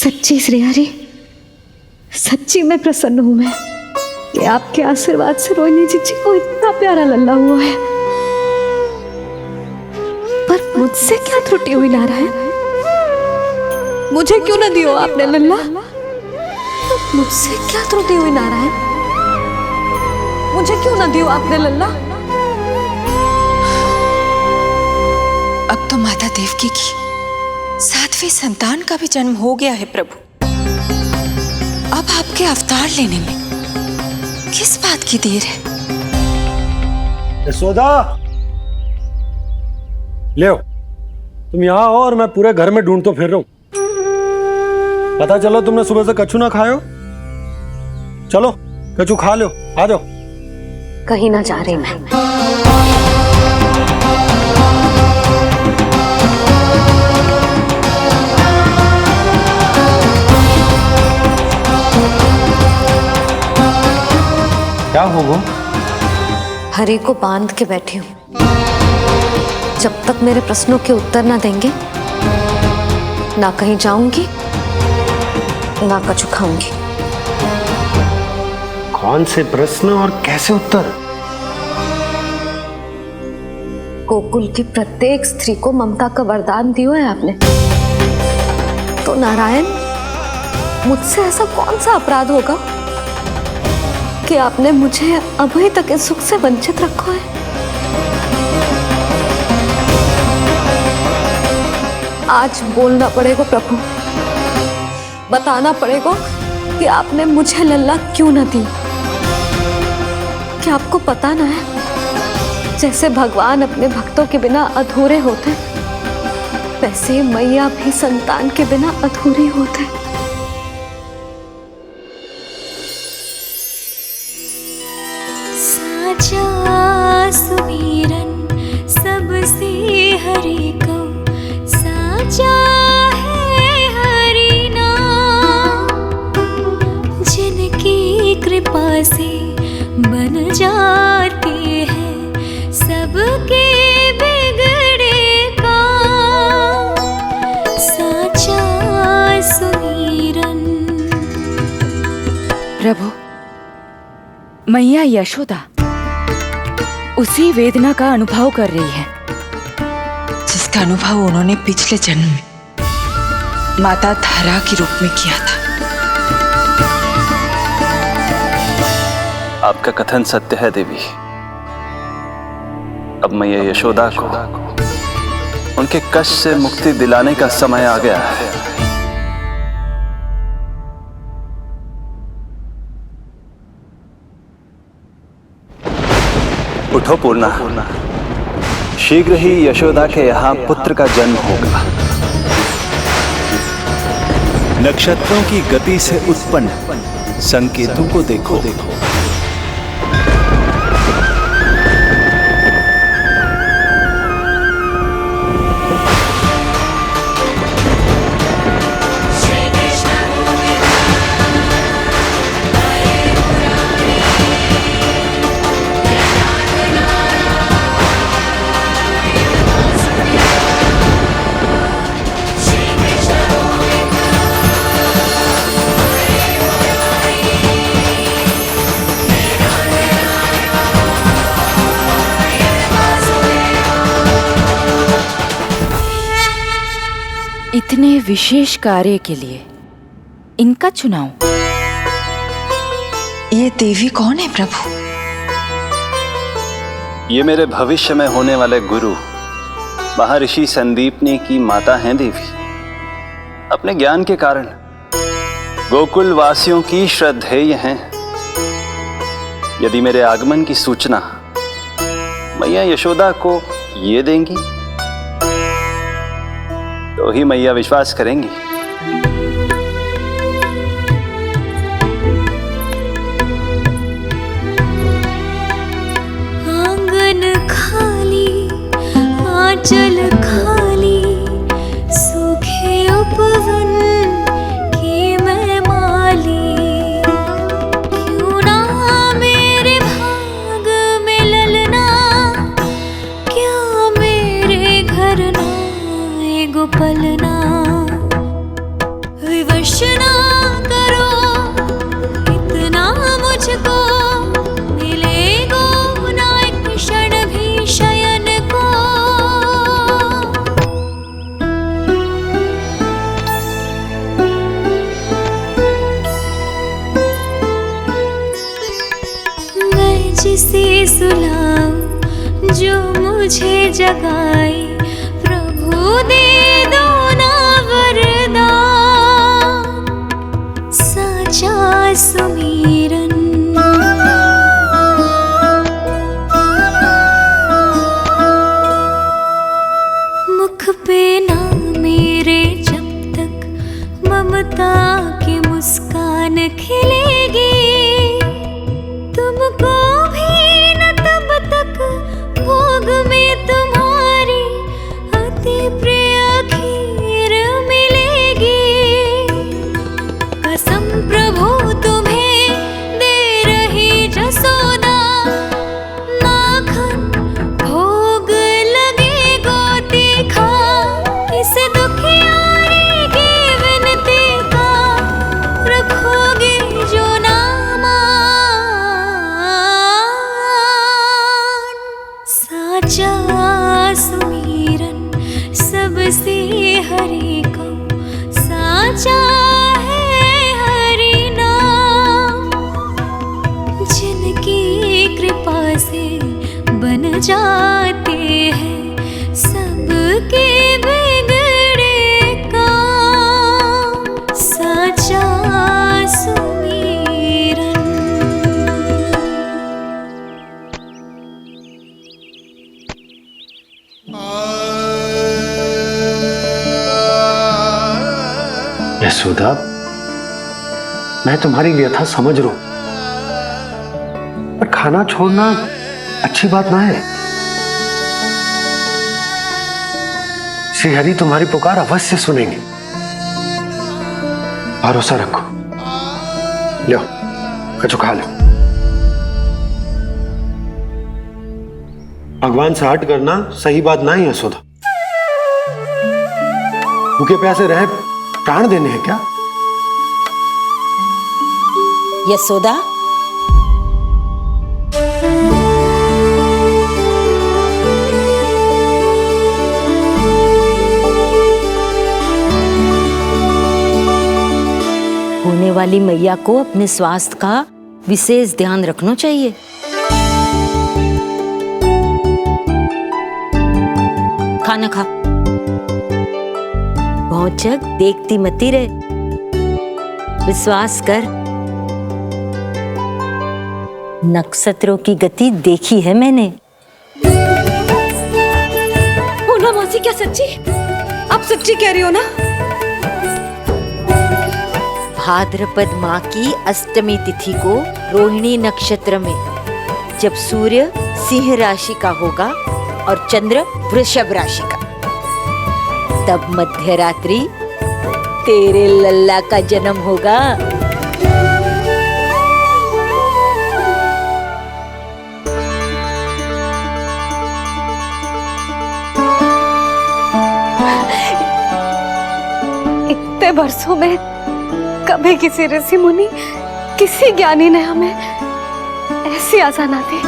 सच्ची श्री हरि, सच्ची में प्रसन्न हूं मैं कि आपके आशीर्वाद से रोहिणी जी को इतना प्यारा लल्ला हुआ है। पर मुझसे क्या त्रुटि हुई नारायण? मुझे क्यों न दियो आपने लल्ला? मुझसे क्या त्रुटि हुई नारायण? मुझे क्यों न दियो आपने लल्ला? अब तो माता देवकी की 7वीं संतान का भी जन्म हो गया है प्रभु। अब आपके अवतार लेने में किस बात की देर है? यशोदा, ले आओ। तुम यहाँ आओ और मैं पूरे घर में ढूंढतो फिर रहा हूं। पता चलो तुमने सुबह से कछु ना खायो। चलो कछु खा लो, आ जाओ। कहीं ना जा रही मैं। क्या हो वो? हरि को बांध के बैठी हूं। जब तक मेरे प्रश्नों के उत्तर ना देंगे, ना कहीं जाऊंगी, ना कछु खाऊंगी। कौन से प्रश्न और कैसे उत्तर? गोकुल की प्रत्येक स्त्री को ममता का वरदान दिया है आपने, तो नारायण मुझसे ऐसा कौन सा अपराध होगा कि आपने मुझे अभी तक इस सुख से वंचित रखा है? आज बोलना पड़ेगा प्रभु, बताना पड़ेगा कि आपने मुझे लल्ला क्यों न दी। क्या आपको पता ना है, जैसे भगवान अपने भक्तों के बिना अधूरे होते, वैसे मैया भी संतान के बिना अधूरी होते। साचा सुमिरन सबसे हरि को, साचा है हरि नाम, जिनकी कृपा से बन जाते हैं सबके बिगड़े काम। साचा सुमिरन। प्रभु, मैया यशोदा उसी वेदना का अनुभव कर रही है जिसका अनुभव उन्होंने पिछले जन्म में माता धारा के रूप में किया था। आपका कथन सत्य है देवी। अब मैया यशोदा को उनके कष्ट से मुक्ति दिलाने का समय आ गया है। उठो पूर्णा, शीघ्र ही यशोदा के यहाँ पुत्र का जन्म होगा। नक्षत्रों की गति से उत्पन्न संकेतों को देखो। इतने विशेष कार्य के लिए इनका चुनाव। ये देवी कौन है प्रभु? ये मेरे भविष्य में होने वाले गुरु महर्षि संदीपनी की माता हैं देवी। अपने ज्ञान के कारण गोकुल वासियों की श्रद्धेय हैं। यदि मेरे आगमन की सूचना मैया यशोदा को ये देंगी तो ही मैया विश्वास करेंगी। आंगन खाली, आंचल खाली, सूखे उपवन की मैं माली। क्यों ना मेरे भाग में ललना, क्या मेरे घर ना पलना। विवश विवश ना करो, इतना मुझको मिलेगा ना एक क्षण भी शयन को। मैं जिसे सुलाऊं जो मुझे जगाए, प्रभु दे दो ना वरदान, साचा सुमीरन। मुख पे ना मेरे जब तक ममता की मुस्कान खिलेगी, तुमको भी न तब तक भोग में तुम्हारी अति प्रिय खीर मिलेगी। कसम प्रभु तुम्हें दे रही जसोदा, माखन भोग लगेगा तीखा, इस दुखियारी की विनती का रखोगे जो नामान, साचा सुमीरन सबसे हरि को, साचा है हरि नाम। जिनकी कृपा से बन जाते हैं सबके बिगड़े काम, साचा सुमीरन। यशोदा, मैं तुम्हारी व्यथा समझ रहा हूं, पर खाना छोड़ना अच्छी बात ना है। श्री हरि तुम्हारी पुकार अवश्य सुनेंगे, भरोसा रखो। लो कछु खा लो। भगवान से हट करना सही बात ना है यशोदा। भूखे प्यासे रहे प्राण देने हैं क्या? यशोदा, होने वाली मैया को अपने स्वास्थ्य का विशेष ध्यान रखना चाहिए। खाना खा, भौचक देखती मती रहे, विश्वास कर। नक्षत्रों की गति देखी है मैंने। पूना मौसी, क्या सच्ची? आप सच्ची कह रही हो ना? भाद्रपद माह की अष्टमी तिथि को रोहिणी नक्षत्र में, जब सूर्य सिंह राशि का होगा और चंद्र वृषभ राशि का, तब मध्य रात्रि तेरे लल्ला का जन्म होगा। इतने वर्षों में कभी किसी ऋषि मुनि, किसी ज्ञानी ने हमें ऐसी आशा ना दी।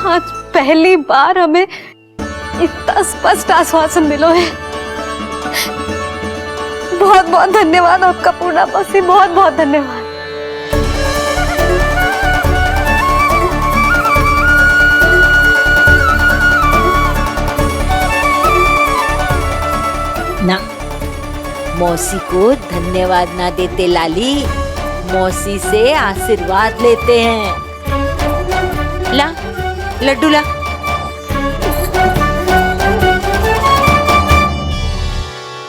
आज पहली बार हमें इतना स्पष्ट आश्वासन मिलो है। बहुत बहुत धन्यवाद आपका पूर्णा मौसी, बहुत बहुत धन्यवाद। ना, मौसी को धन्यवाद ना देते लाली, मौसी से आशीर्वाद लेते हैं। ला लड्डू ला।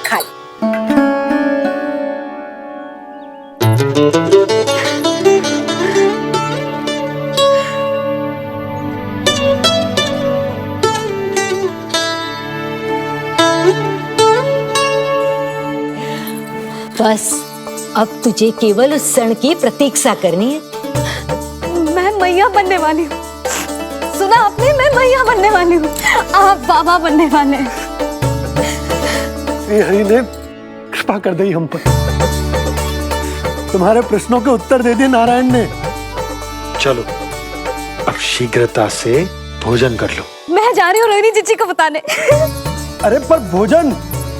खा। बस अब तुझे केवल उस क्षण की प्रतीक्षा करनी है। मैं मैया बनने वाली हूँ। सुना आपने, मैं मैया बनने वाली हूँ, आप बाबा बनने वाले हैं। श्री हरि ने कृपा कृपा कर दी हम पर। तुम्हारे प्रश्नों के उत्तर दे दिए नारायण ने। चलो अब शीघ्रता से भोजन कर लो। मैं जा रही हूँ रोहिणी जीजी को बताने। अरे पर भोजन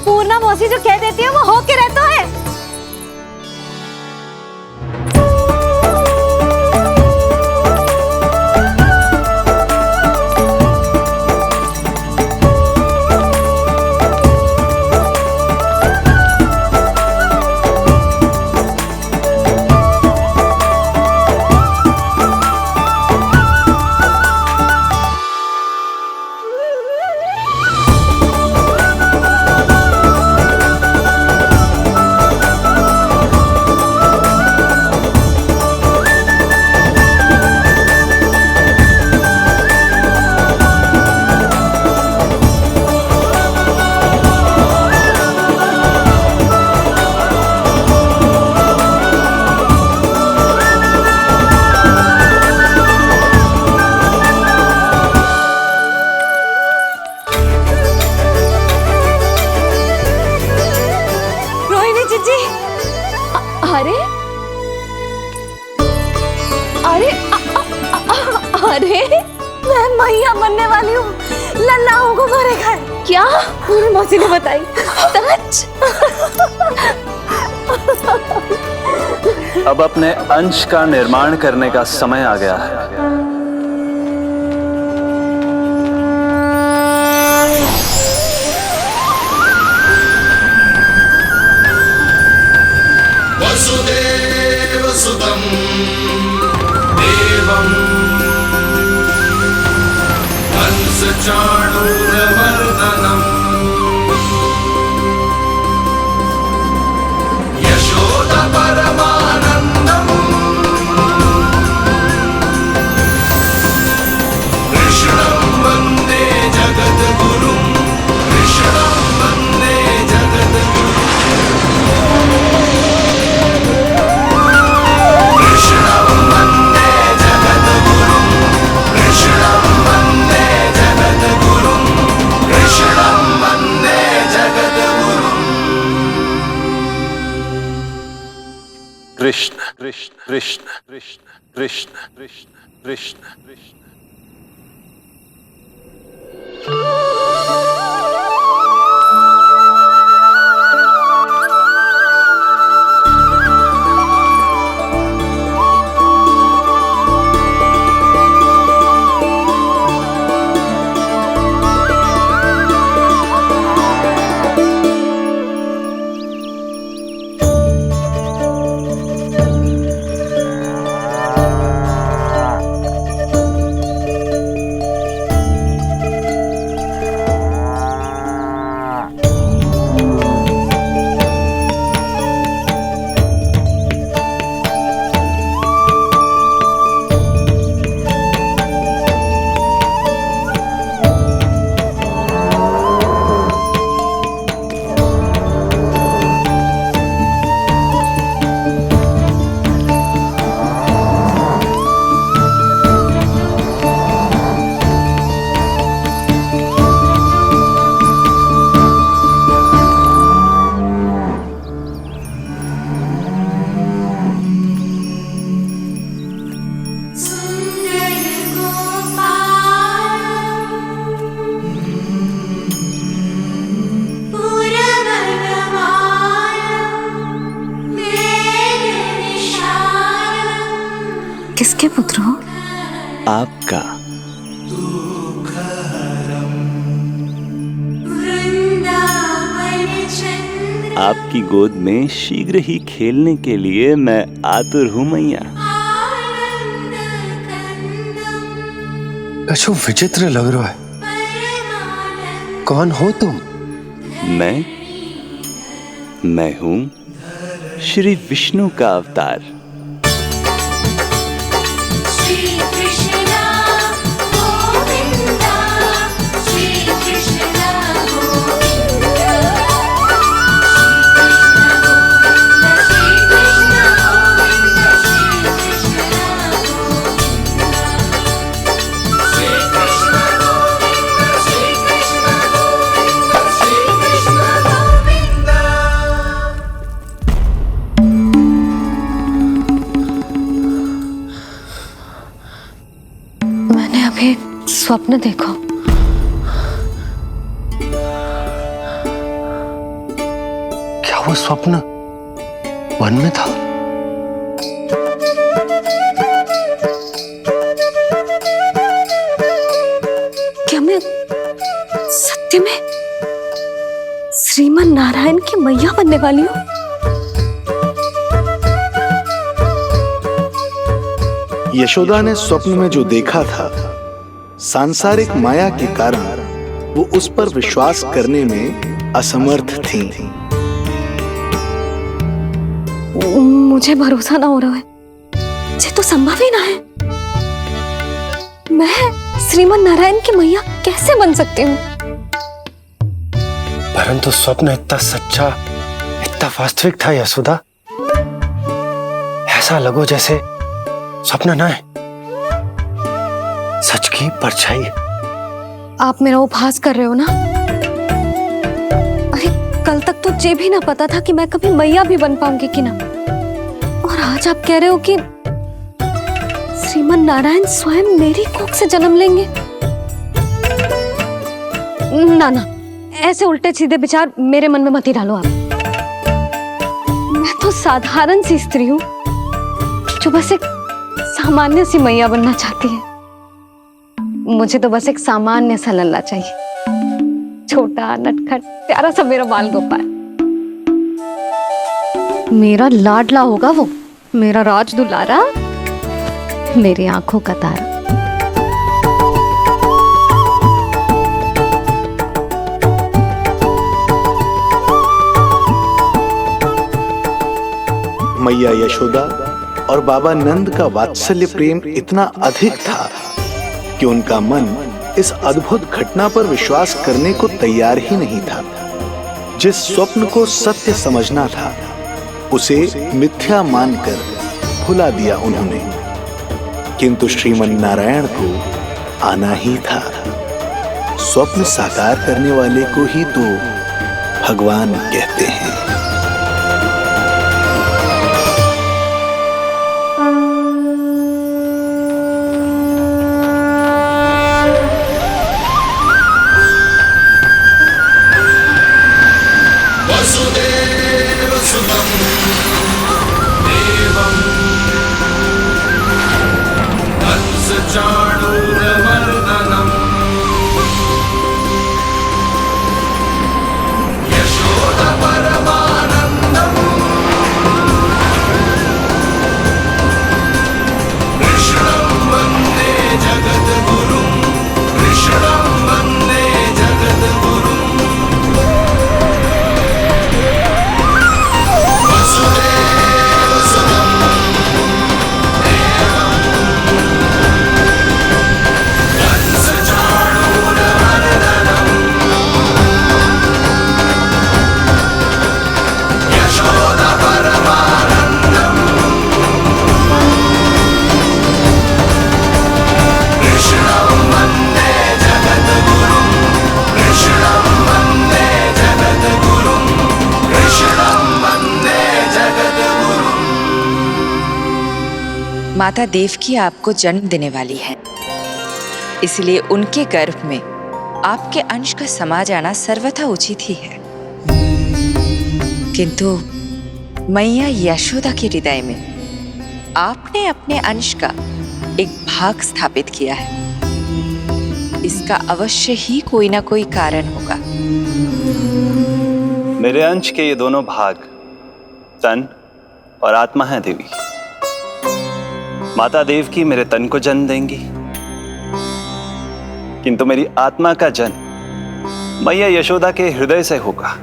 पूर्णा मौसी जो कह देती है वो हो के रहता है। अरे अरे अरे मैं मैया बनने वाली हूँ। लल्लाओं को मारेगा है। क्या? पूरी मौसी ने बताई। सच? अब अपने अंश का निर्माण करने का समय आ गया है। वसुदेव सुतं देवं कंसचाणूरमर्दनम् यशोदा परमानन्दम् कृष्णं वन्दे जगद्गुरुं कृष्णं वन्दे जगद्गुरुं कृष्ण कृष्ण कृष्ण कृष्ण कृष्ण कृष्ण कृष्ण कृष्ण। किसके पुत्र हो? आपका। आपकी गोद में शीघ्र ही खेलने के लिए मैं आतुर हूं मैया। कछु विचित्र लग रहा है। कौन हो तुम? मैं हूं श्री विष्णु का अवतार। स्वप्न देखो। क्या वो स्वप्न वन में था? क्या मैं सत्य में श्रीमन नारायण की मैया बनने वाली हूँ? यशोदा ने स्वप्न में जो देखा था, सांसारिक माया के कारण वो उस पर विश्वास करने में असमर्थ थी। मुझे भरोसा ना हो रहा है, ये तो संभव ही ना है। मैं श्रीमन नारायण की मैया कैसे बन सकती हूँ? परंतु स्वप्न इतना सच्चा, इतना वास्तविक था यशोदा, ऐसा लगो जैसे स्वप्न ना है, सच की परछाई। आप मेरा उपहास कर रहे हो ना? अरे कल तक तो ये भी ना पता था कि मैं कभी मैया भी बन पाऊंगी कि ना, और आज आप कह रहे हो कि श्रीमन नारायण स्वयं मेरी कोख से जन्म लेंगे। ना ना, ऐसे उल्टे सीधे विचार मेरे मन में मत ही डालो आप। मैं तो साधारण सी स्त्री हूँ जो बस एक सामान्य सी मैया बनना चाहती है। मुझे तो बस एक सामान्य सा लल्ला चाहिए, छोटा नटखट प्यारा सा मेरा बाल गोपाल। मेरा लाडला होगा वो, मेरा राज दुलारा, मेरी आंखों का तारा। मैया यशोदा और बाबा नंद का वात्सल्य प्रेम इतना अधिक था कि उनका मन इस अद्भुत घटना पर विश्वास करने को तैयार ही नहीं था। जिस स्वप्न को सत्य समझना था, उसे मिथ्या मानकर भुला दिया उन्होंने। किंतु श्रीमन नारायण को आना ही था। स्वप्न साकार करने वाले को ही तो भगवान कहते हैं। वसुदेव सुतं देवं कंसचाणूरमर्दनम् यशोदा परमानन्दम् कृष्णं वन्दे जगद्गुरुं कृष्णं वन्दे जगद्गुरुं वसुदेव सुतं देवं कंसचाणूरमर्दनम् यशोदा परमानन्दम् कृष्णं वन्दे जगद्गुरुं कृष्णं वन्दे जगद्गुरुं कृष्णं वन्दे जगद्गुरुं। माता देवकी आपको जन्म देने वाली है, इसलिए उनके गर्भ में आपके अंश का समा जाना सर्वथा उचित ही है। किंतु मैया यशोदा के हृदय में आपने अपने अंश का एक भाग स्थापित किया है। इसका अवश्य ही कोई ना कोई कारण होगा। मेरे अंश के ये दोनों भाग तन और आत्मा हैं देवी। माता देवकी मेरे तन को जन्म देंगी, किंतु मेरी आत्मा का जन्म मैया यशोदा के हृदय से होगा।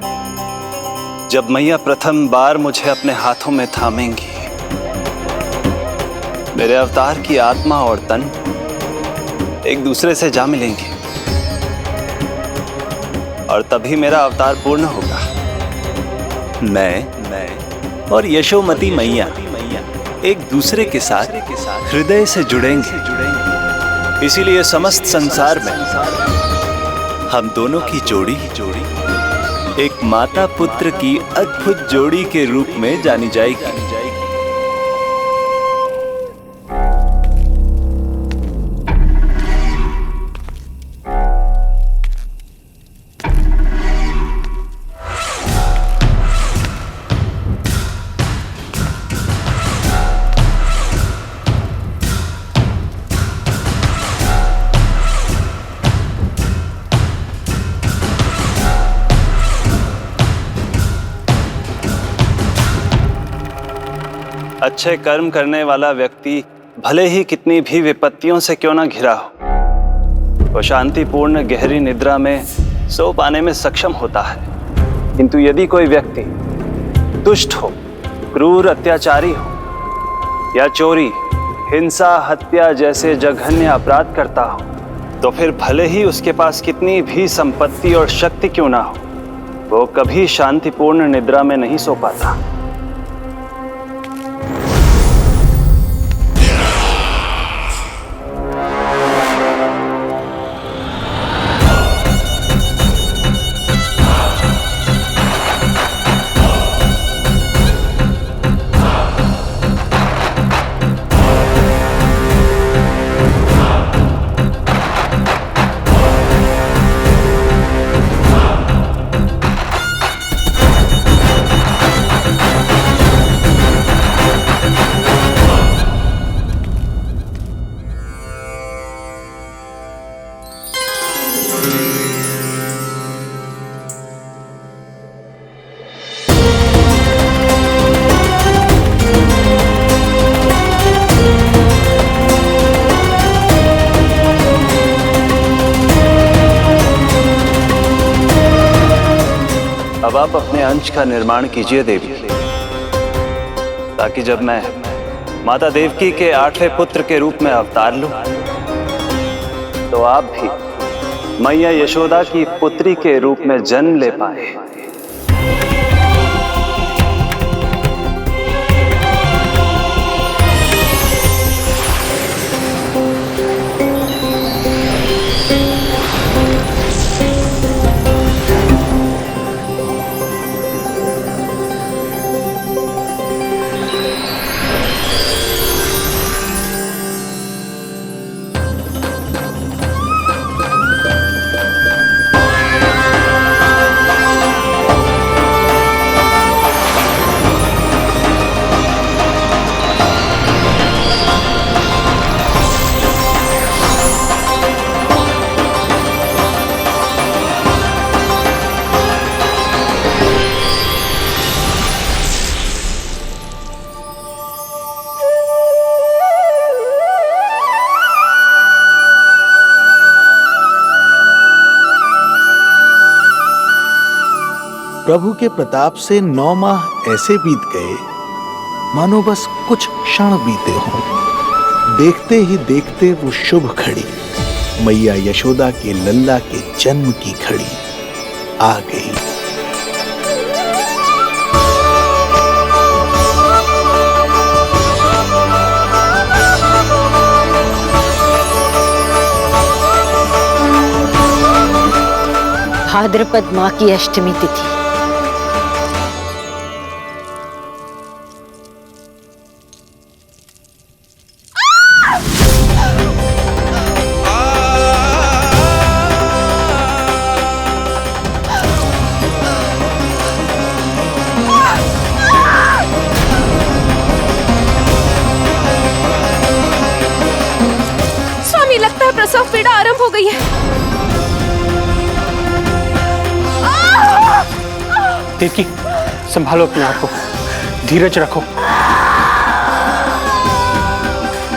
जब मैया प्रथम बार मुझे अपने हाथों में थामेंगी, मेरे अवतार की आत्मा और तन एक दूसरे से जा मिलेंगे और तभी मेरा अवतार पूर्ण होगा। मैं और यशोमती मैया एक दूसरे के साथ हृदय से जुड़ेंगे। इसीलिए समस्त संसार में हम दोनों की जोड़ी एक माता पुत्र की अद्भुत जोड़ी के रूप में जानी जाएगी। अच्छे कर्म करने वाला व्यक्ति भले ही कितनी भी विपत्तियों से क्यों ना घिरा हो, वो शांतिपूर्ण गहरी निद्रा में सो पाने में सक्षम होता है। किंतु यदि कोई व्यक्ति दुष्ट हो, क्रूर अत्याचारी हो या चोरी, हिंसा, हत्या जैसे जघन्य अपराध करता हो, तो फिर भले ही उसके पास कितनी भी संपत्ति और शक्ति क्यों ना हो, वो कभी शांतिपूर्ण निद्रा में नहीं सो पाता। अब आप अपने अंश का निर्माण कीजिए देवी, ताकि जब मैं माता देवकी के 8वें पुत्र के रूप में अवतार लूं, तो आप भी मैया यशोदा की पुत्री के रूप में जन्म ले पाए। प्रभु के प्रताप से 9 माह ऐसे बीत गए मानो बस कुछ क्षण बीते हों। देखते ही देखते वो शुभ घड़ी, मैया यशोदा के लल्ला के जन्म की घड़ी आ गई। भाद्रपद माह की अष्टमी तिथि। स्वामी, लगता है प्रसव पीड़ा आरंभ हो गई है। देवकी, संभालो अपने आप को, धीरज रखो।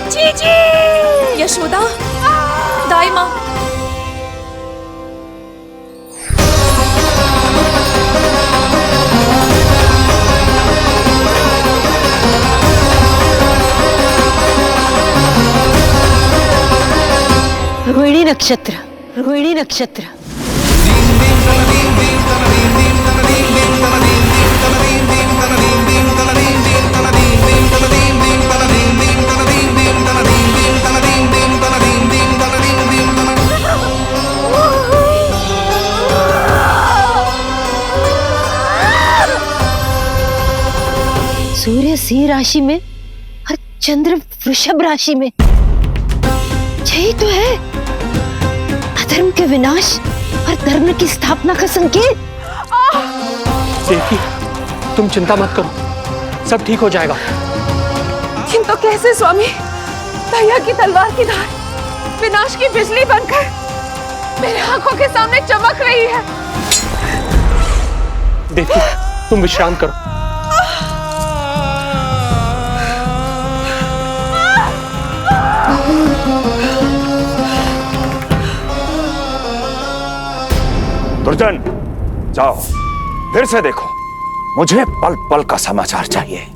जीजी, यशोदा, दाई माँ। रोहिणी नक्षत्र, रोहिणी नक्षत्र। सूर्य सिंह राशि में और चंद्र वृषभ राशि में, यही तो है अधर्म के विनाश और धर्म की स्थापना का संकेत। देवकी, तुम चिंता मत करो, सब ठीक हो जाएगा। किंतु कैसे स्वामी? भैया की तलवार की धार विनाश की बिजली बनकर मेरे आंखों के सामने चमक रही है। देवकी, तुम विश्राम करो। दुर्जन, जाओ फिर से देखो, मुझे पल पल का समाचार चाहिए।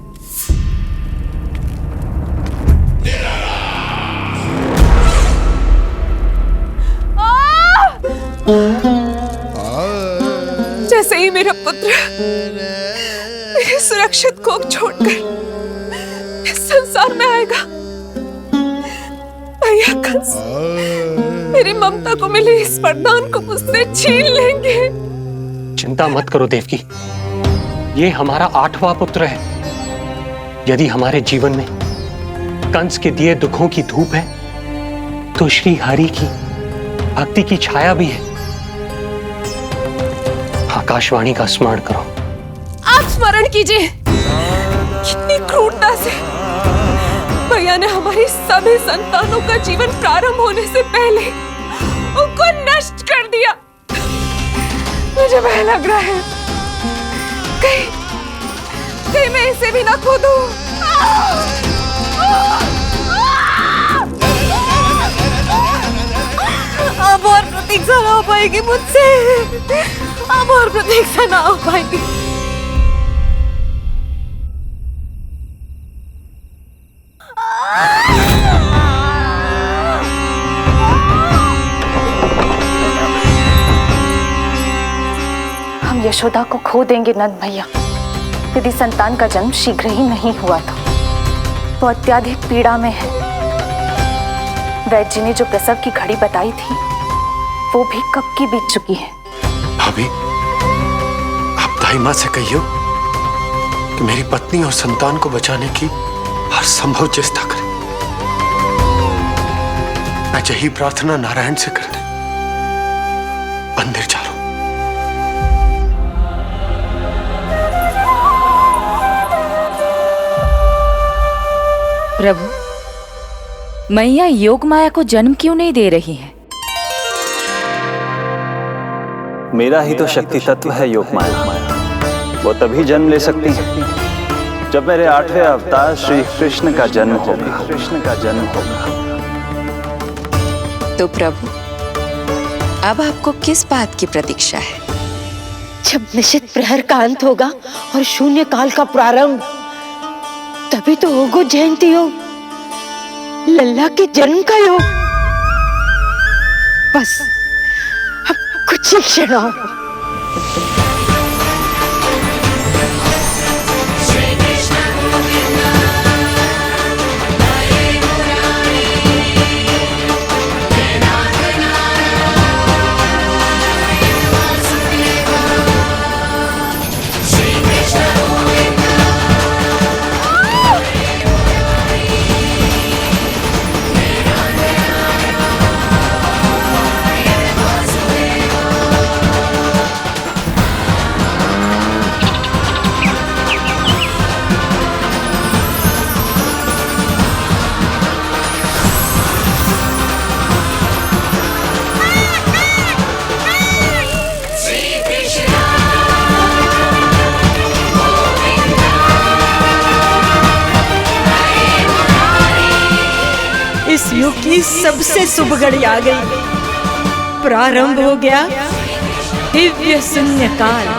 जैसे ही मेरा पुत्र मेरे सुरक्षित कोख छोड़कर इस संसार में आएगा, भैया कंस मेरी ममता को मिले इस वरदान को मुझसे छीन लेंगे। चिंता मत करो देवकी, ये हमारा 8वां पुत्र है। यदि हमारे जीवन में कंस के दिए दुखों की धूप है, तो श्री हरि की भक्ति की छाया भी है। आकाशवाणी का स्मरण करो। आप स्मरण कीजिए, कितनी क्रूरता से भैया ने हमारी सभी संतानों का जीवन प्रारंभ होने से पहले उनको नष्ट कर दिया। मुझे भय लग रहा है, कहीं मैं इसे भी ना खो दूं। अब और प्रतीक्षा ना हो पाएगी मुझसे, अब और प्रतीक्षा ना हो पाएगी। हम यशोदा को खो देंगे नंद भैया, यदि संतान का जन्म शीघ्र ही नहीं हुआ तो। वो अत्यधिक पीड़ा में है। वैद्य जी ने जो प्रसव की घड़ी बताई थी, वो भी कब की बीत चुकी है। भाभी, आप दाई माँ से कहियो कि मेरी पत्नी और संतान को बचाने की हर संभव चेष्टा करें। मैं यही प्रार्थना नारायण से करने मंदिर चलो। प्रभु, मैया योग माया को जन्म क्यों नहीं दे रही है? मेरा ही तो शक्ति तत्व है योग माया। वो तभी जन्म ले सकती है जब मेरे 8वें अवतार श्री कृष्ण का जन्म होगा। तो प्रभु, अब आपको किस बात की प्रतीक्षा है? जब निश्चित प्रहर का अंत होगा और शून्य काल का प्रारंभ, तभी तो होगो जयंती योग, लल्ला के जन्म का योग। बस अब कुछ ही क्षण और। इस युग की सबसे शुभ घड़ी आ गई। प्रारंभ हो गया दिव्य शून्य काल।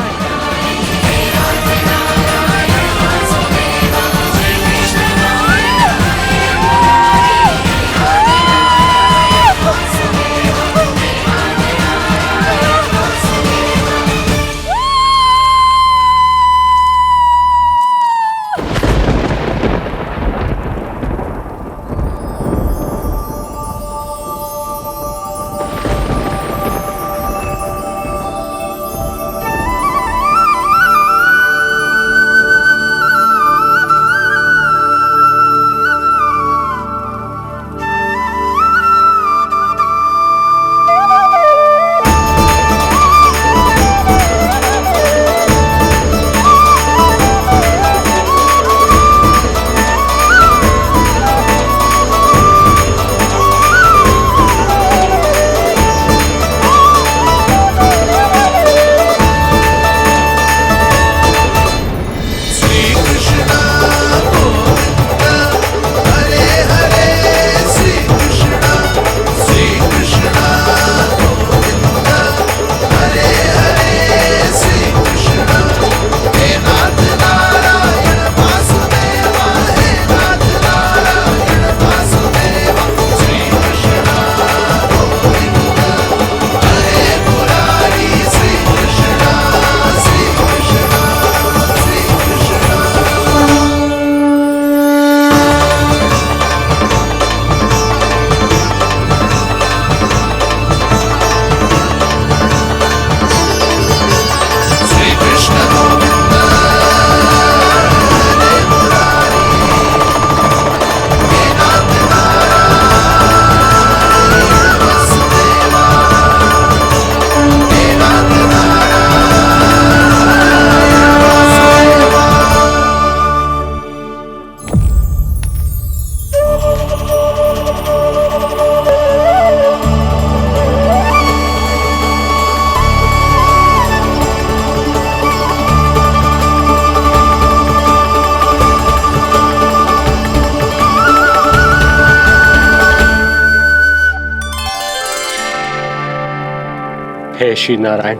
श्री नारायण,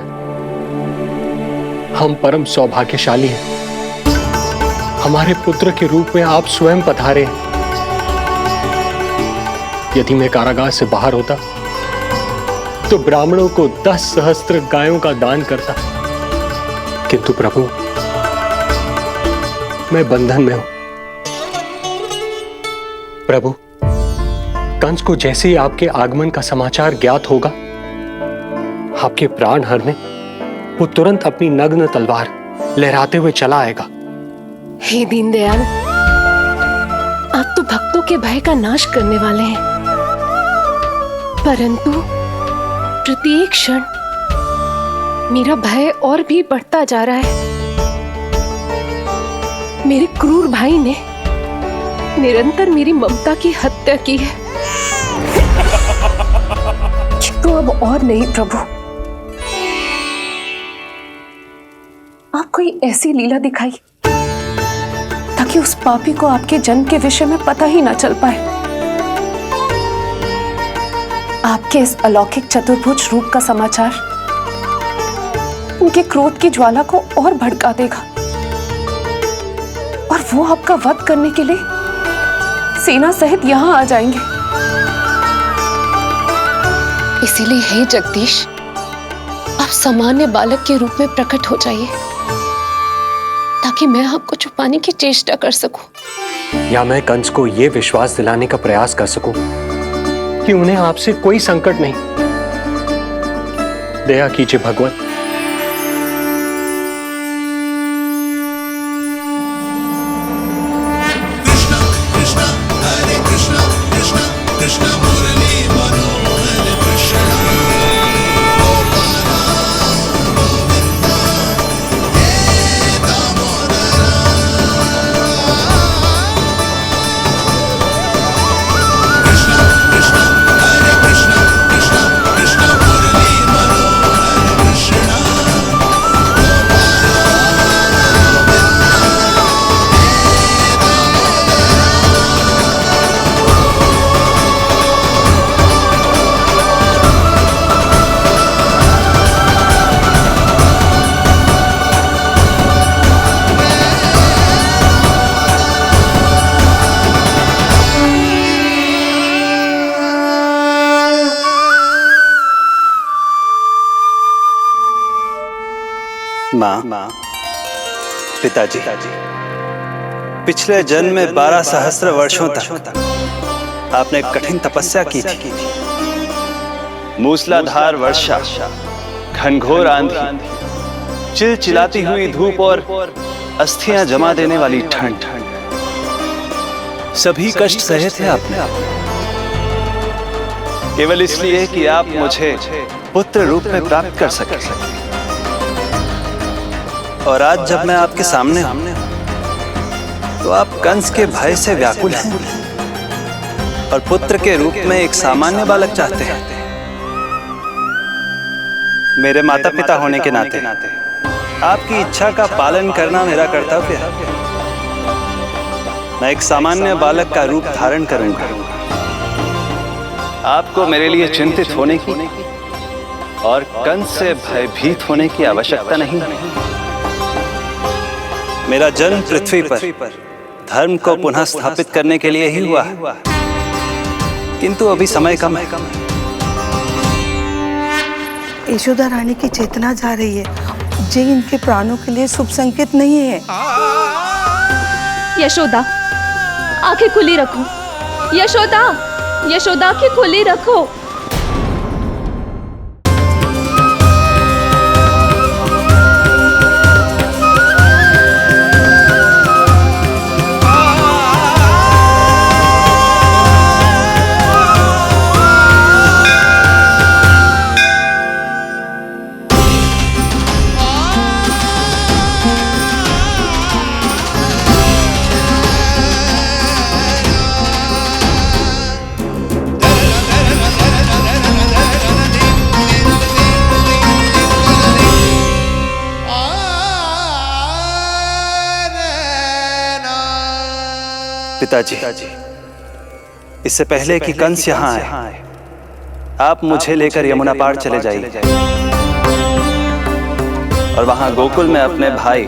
हम परम सौभाग्यशाली हैं। हमारे पुत्र के रूप में आप स्वयं पधारे हैं। यदि मैं कारागार से बाहर होता तो ब्राह्मणों को 10 सहस्त्र गायों का दान करता, किंतु प्रभु मैं बंधन में हूं। प्रभु, कंस को जैसे ही आपके आगमन का समाचार ज्ञात होगा, आपके प्राण हरने वो तुरंत अपनी नग्न तलवार लहराते हुए चला आएगा। हे दीनदयाल, आप तो भक्तों के भय का नाश करने वाले हैं, परंतु प्रत्येक क्षण मेरा भय और भी बढ़ता जा रहा है। मेरे क्रूर भाई ने निरंतर मेरी ममता की हत्या की है। तो अब और नहीं प्रभु, आप कोई ऐसी लीला दिखाई ताकि उस पापी को आपके जन्म के विषय में पता ही ना चल पाए। आपके इस अलौकिक चतुर्भुज रूप का समाचार उनके क्रोध की ज्वाला को और भड़का देगा और वो आपका वध करने के लिए सेना सहित यहां आ जाएंगे। इसीलिए हे जगदीश, आप सामान्य बालक के रूप में प्रकट हो जाइए ताकि मैं आपको छुपाने की चेष्टा कर सकूं। या मैं कंस को यह विश्वास दिलाने का प्रयास कर सकूं कि उन्हें आपसे कोई संकट नहीं। दया कीजिए भगवान। माँ, पिताजी, पिछले जन्म में 12 सहस्त्र वर्षों तक आपने कठिन तपस्या की थी। मूसलाधार वर्षा, घनघोर आंधी, चिलचिलाती हुई धूप और अस्थियां जमा देने वाली ठंड, सभी कष्ट सहे थे आपने, केवल इसलिए कि आप मुझे पुत्र रूप में प्राप्त कर सके। और आज जब मैं आपके सामने हूं तो आप कंस के भय से व्याकुल हैं और पुत्र के रूप में एक सामान्य बालक चाहते हैं। मेरे माता पिता होने के नाते आपकी इच्छा का पालन करना मेरा कर्तव्य है। मैं एक सामान्य बालक का रूप धारण करूंगा। आपको मेरे लिए चिंतित होने की और कंस से भयभीत होने की आवश्यकता नहीं। मेरा जन्म पृथ्वी पर धर्म को पुनः स्थापित करने के लिए ही हुआ है, किंतु अभी समय कम है। यशोदा रानी की चेतना जा रही है, ये इनके प्राणों के लिए शुभ संकेत नहीं है। यशोदा, आंखें खुली रखो। यशोदा, यशोदा आंखें खुली रखो। पिताजी, इससे पहले कि कंस यहाँ आए, आप मुझे लेकर यमुना पार चले जाइए। और वहां गोकुल में अपने भाई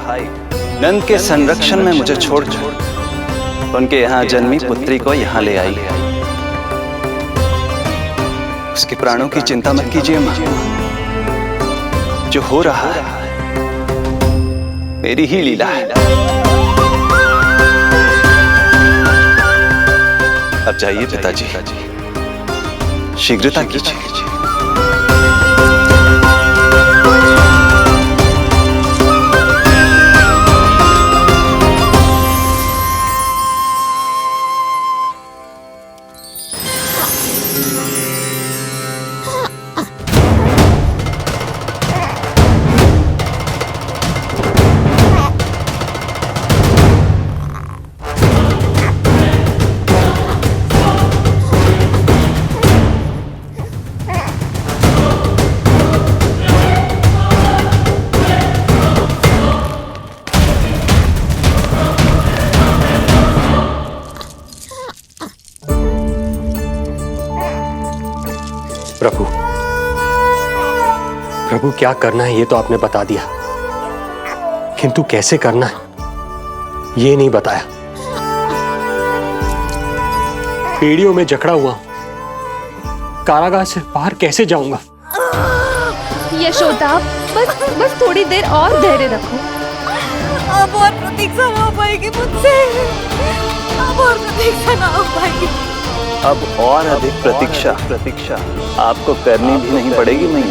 नंद के संरक्षण में मुझे छोड़कर उनके यहाँ जन्मी पुत्री को यहाँ ले आई। उसके प्राणों की चिंता मत कीजिए मां, जो हो रहा है मेरी ही लीला है। अब जाइए पिताजी, शीघ्रता कीजिए। प्रभु, प्रभु क्या करना है ये तो आपने बता दिया, किंतु कैसे करना है ये नहीं बताया। पीढ़ियों में जकड़ा हुआ, कारागार से बाहर कैसे जाऊंगा? यशोदा, बस थोड़ी देर और धैर्य रखो। अब और प्रतीक्षा ना हो पाएगी मुझसे, अब और प्रतीक्षा ना हो पाएगी। अब और अधिक प्रतीक्षा आपको करनी भी नहीं पड़ेगी मैया।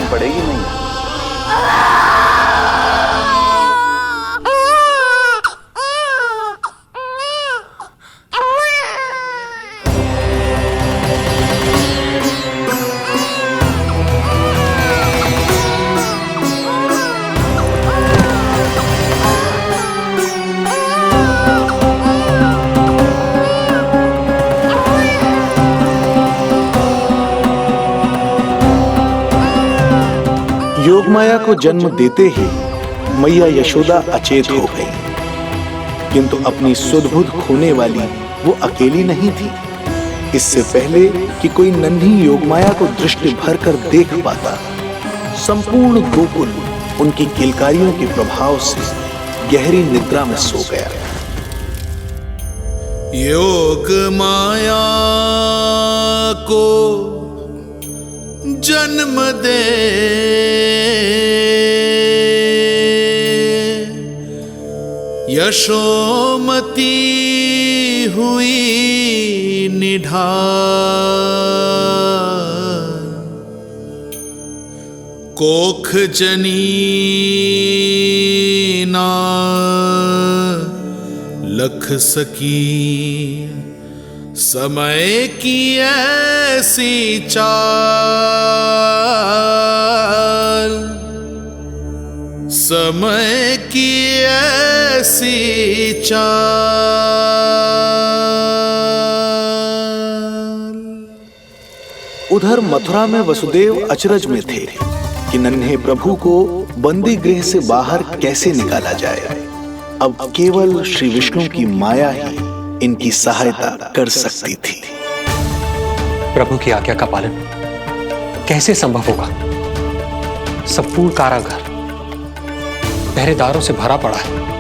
योगमाया को जन्म देते ही मैया यशोदा अचेत हो गई, किंतु अपनी सुध-बुध खोने वाली वो अकेली नहीं थी। इससे पहले कि कोई नन्ही योगमाया को दृष्टि भर कर देख पाता, संपूर्ण गोकुल उनकी किलकारियों के प्रभाव से गहरी निद्रा में सो गया। योग माया को जन्म दे यशोमती हुई निढाल, कोख जनी ना लख सकी, समय की ऐसी चाल, समय की ऐसी चाल। उधर मथुरा में वसुदेव अचरज में थे कि नन्हे प्रभु को बंदी गृह से बाहर कैसे निकाला जाए। अब केवल श्री विष्णु की माया ही इनकी सहायता कर सकती थी। प्रभु की आज्ञा का पालन कैसे संभव होगा? संपूर्ण कारागार पहरेदारों से भरा पड़ा है।